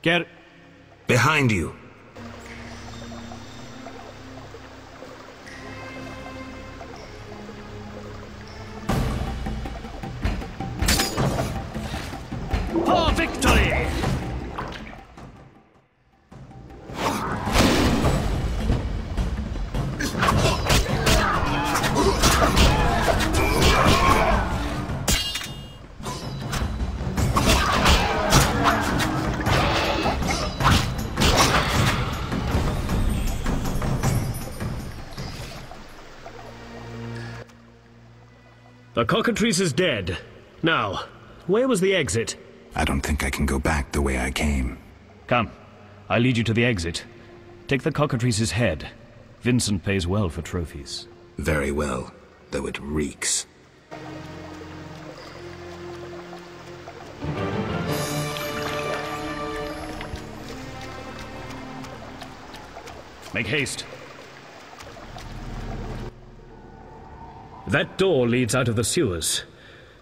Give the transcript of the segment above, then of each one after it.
Get... Behind you. For victory! The cockatrice is dead. Now, where was the exit? I don't think I can go back the way I came. Come, I'll lead you to the exit. Take the cockatrice's head. Vincent pays well for trophies. Very well, though it reeks. Make haste. That door leads out of the sewers.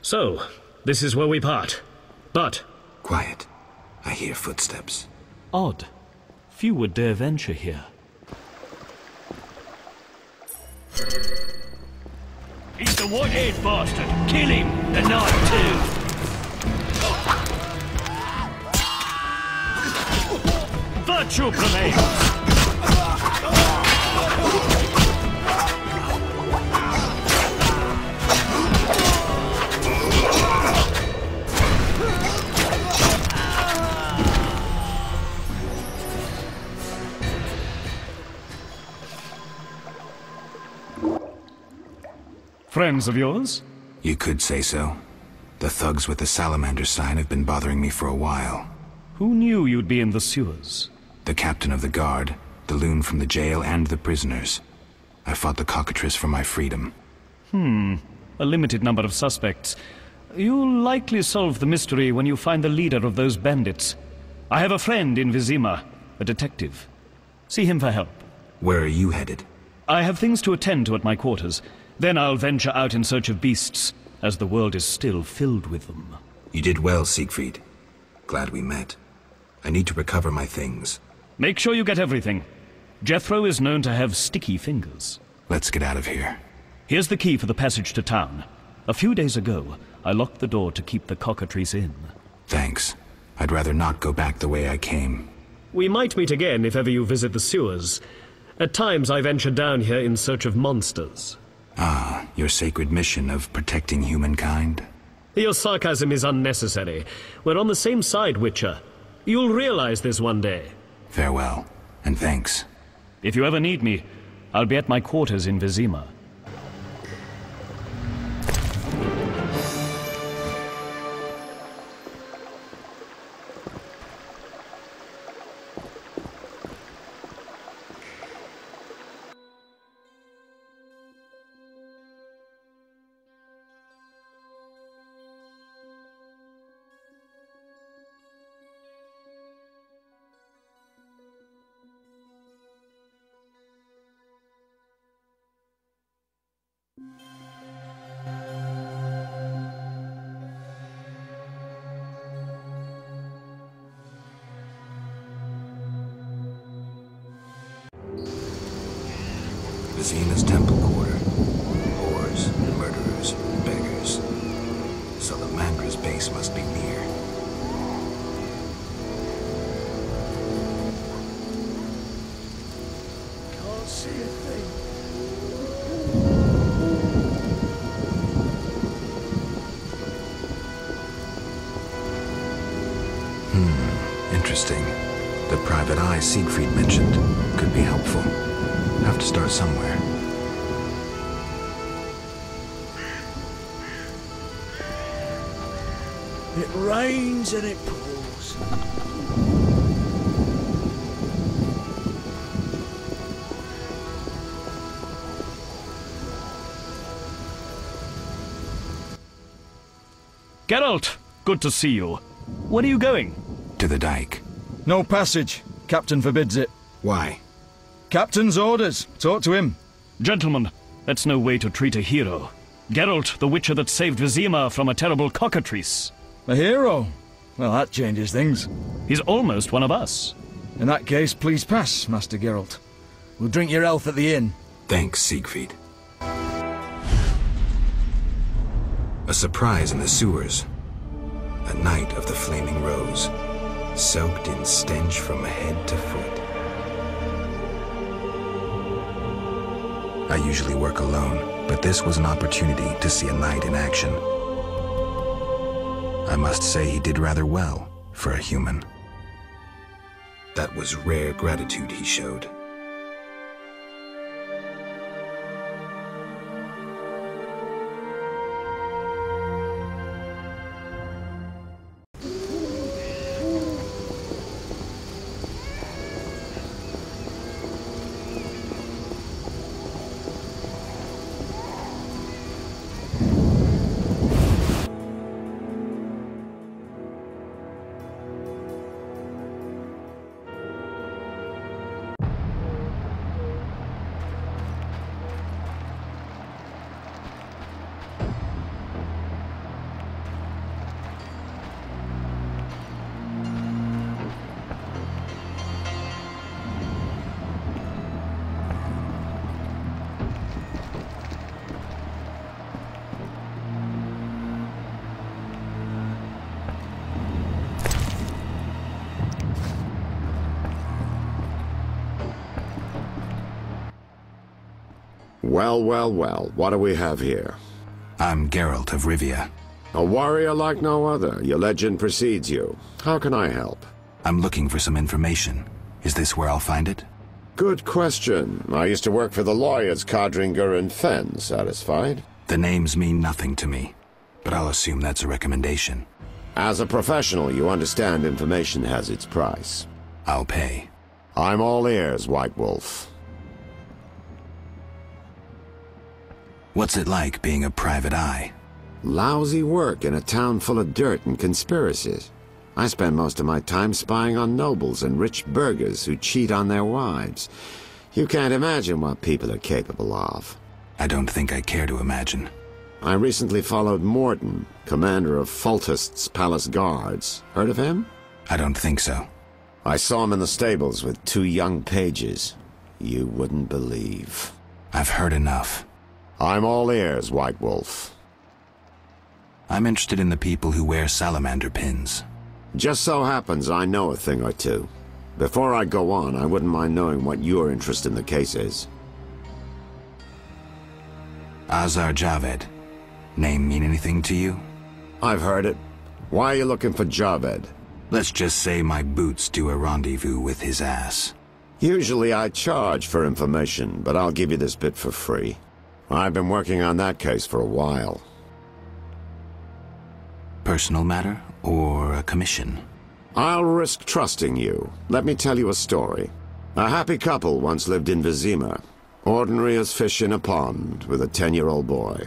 So, this is where we part. But... Quiet. I hear footsteps. Odd. Few would dare venture here. He's the white-haired bastard! Kill him! The knife too! Virtue prevails! Friends of yours? You could say so. The thugs with the salamander sign have been bothering me for a while. Who knew you'd be in the sewers? The captain of the guard, the loon from the jail, and the prisoners. I fought the cockatrice for my freedom. A limited number of suspects. You'll likely solve the mystery when you find the leader of those bandits. I have a friend in Vizima, a detective. See him for help. Where are you headed? I have things to attend to at my quarters. Then I'll venture out in search of beasts, as the world is still filled with them. You did well, Siegfried. Glad we met. I need to recover my things. Make sure you get everything. Jethro is known to have sticky fingers. Let's get out of here. Here's the key for the passage to town. A few days ago, I locked the door to keep the cockatrice in. Thanks. I'd rather not go back the way I came. We might meet again if ever you visit the sewers. At times I venture down here in search of monsters. Ah, your sacred mission of protecting humankind? Your sarcasm is unnecessary. We're on the same side, Witcher. You'll realize this one day. Farewell, and thanks. If you ever need me, I'll be at my quarters in Vizima. Vizima's temple quarter. Whores, murderers, beggars. Salamandra's base must be near. Can't see a thing. Interesting. The private eye Siegfried mentioned could be helpful. Have to start somewhere. It rains and it pours. Geralt, good to see you. Where are you going? To the dike. No passage. Captain forbids it. Why? Captain's orders. Talk to him. Gentlemen, that's no way to treat a hero. Geralt, the witcher that saved Vizima from a terrible cockatrice. A hero? Well, that changes things. He's almost one of us. In that case, please pass, Master Geralt. We'll drink your health at the inn. Thanks, Siegfried. A surprise in the sewers. A night of the Flaming Rose, soaked in stench from head to foot. I usually work alone, but this was an opportunity to see a knight in action. I must say he did rather well for a human. That was rare gratitude he showed. Well, well, well, what do we have here? I'm Geralt of Rivia. A warrior like no other. Your legend precedes you. How can I help? I'm looking for some information. Is this where I'll find it? Good question. I used to work for the lawyers Codringer and Fenn. Satisfied? The names mean nothing to me, but I'll assume that's a recommendation. As a professional, you understand information has its price. I'll pay. I'm all ears, White Wolf. What's it like being a private eye? Lousy work in a town full of dirt and conspiracies. I spend most of my time spying on nobles and rich burghers who cheat on their wives. You can't imagine what people are capable of. I don't think I care to imagine. I recently followed Morton, commander of Foltest's palace guards. Heard of him? I don't think so. I saw him in the stables with 2 young pages. You wouldn't believe. I've heard enough. I'm all ears, White Wolf. I'm interested in the people who wear salamander pins. Just so happens I know a thing or two. Before I go on, I wouldn't mind knowing what your interest in the case is. Azar Javed. Name mean anything to you? I've heard it. Why are you looking for Javed? Let's just say my boots do a rendezvous with his ass. Usually I charge for information, but I'll give you this bit for free. I've been working on that case for a while. Personal matter or a commission? I'll risk trusting you. Let me tell you a story. A happy couple once lived in Vizima, ordinary as fish in a pond, with a 10-year-old boy.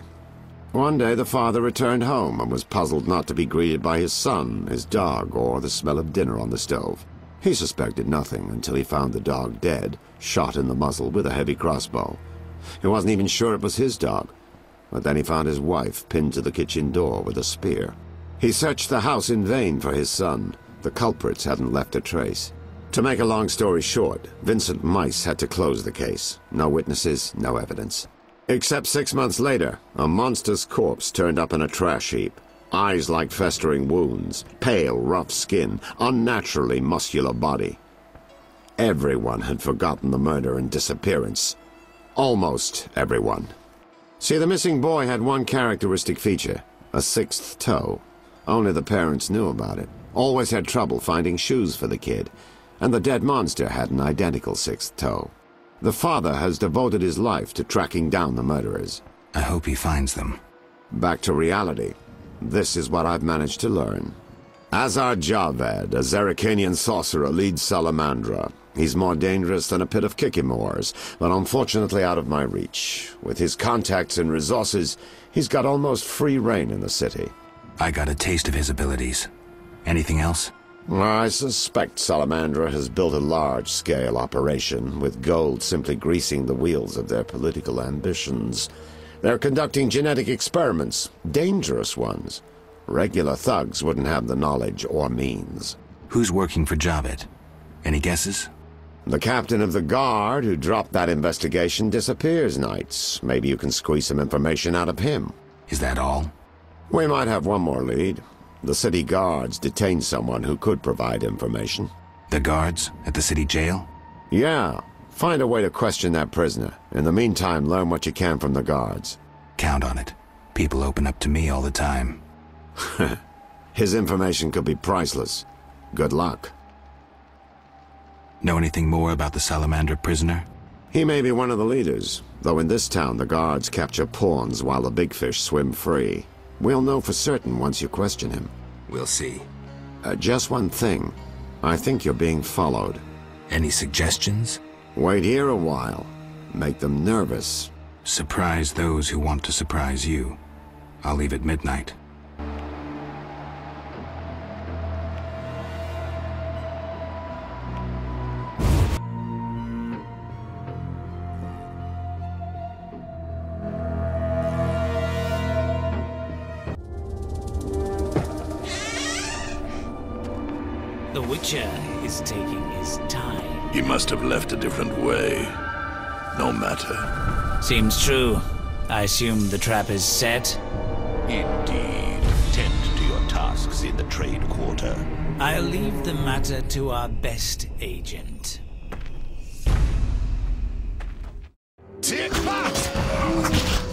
One day the father returned home and was puzzled not to be greeted by his son, his dog, or the smell of dinner on the stove. He suspected nothing until he found the dog dead, shot in the muzzle with a heavy crossbow. He wasn't even sure it was his dog, but then he found his wife pinned to the kitchen door with a spear. He searched the house in vain for his son. The culprits hadn't left a trace. To make a long story short, Vincent Mice had to close the case. No witnesses, no evidence. Except 6 months later, a monster's corpse turned up in a trash heap. Eyes like festering wounds, pale, rough skin, unnaturally muscular body. Everyone had forgotten the murder and disappearance. Almost everyone. See, the missing boy had one characteristic feature, a 6th toe. Only the parents knew about it. Always had trouble finding shoes for the kid. And the dead monster had an identical 6th toe. The father has devoted his life to tracking down the murderers. I hope he finds them. Back to reality. This is what I've managed to learn. Azar Javed, a Zerrikanian sorcerer, leads Salamandra. He's more dangerous than a pit of Kikimores, but unfortunately out of my reach. With his contacts and resources, he's got almost free reign in the city. I got a taste of his abilities. Anything else? I suspect Salamandra has built a large-scale operation, with gold simply greasing the wheels of their political ambitions. They're conducting genetic experiments, dangerous ones. Regular thugs wouldn't have the knowledge or means. Who's working for Javed? Any guesses? The captain of the guard who dropped that investigation disappears nights. Maybe you can squeeze some information out of him. Is that all? We might have one more lead. The city guards detained someone who could provide information. The guards at the city jail? Yeah. Find a way to question that prisoner. In the meantime, learn what you can from the guards. Count on it. People open up to me all the time. His information could be priceless. Good luck. Know anything more about the salamander prisoner? He may be one of the leaders, though in this town the guards capture pawns while the big fish swim free. We'll know for certain once you question him. We'll see. Just one thing. I think you're being followed. Any suggestions? Wait here a while. Make them nervous. Surprise those who want to surprise you. I'll leave at midnight. The Witcher is taking his time. He must have left a different way. No matter. Seems true. I assume the trap is set? Indeed. Tend to your tasks in the trade quarter. I'll leave the matter to our best agent. Take that!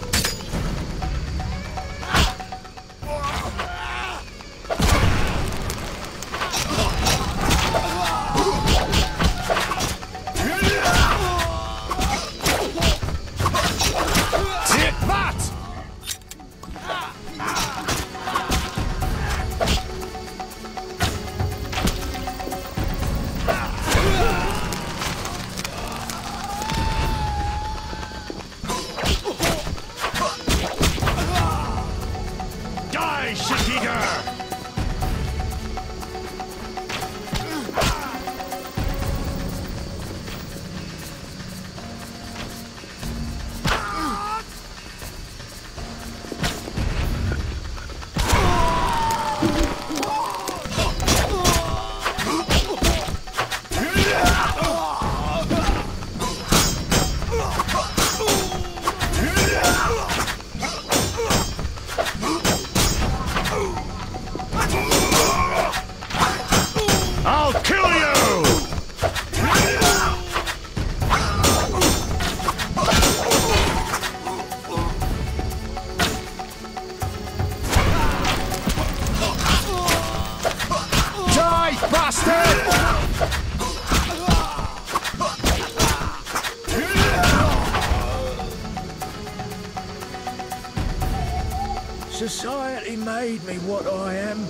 Society made me what I am.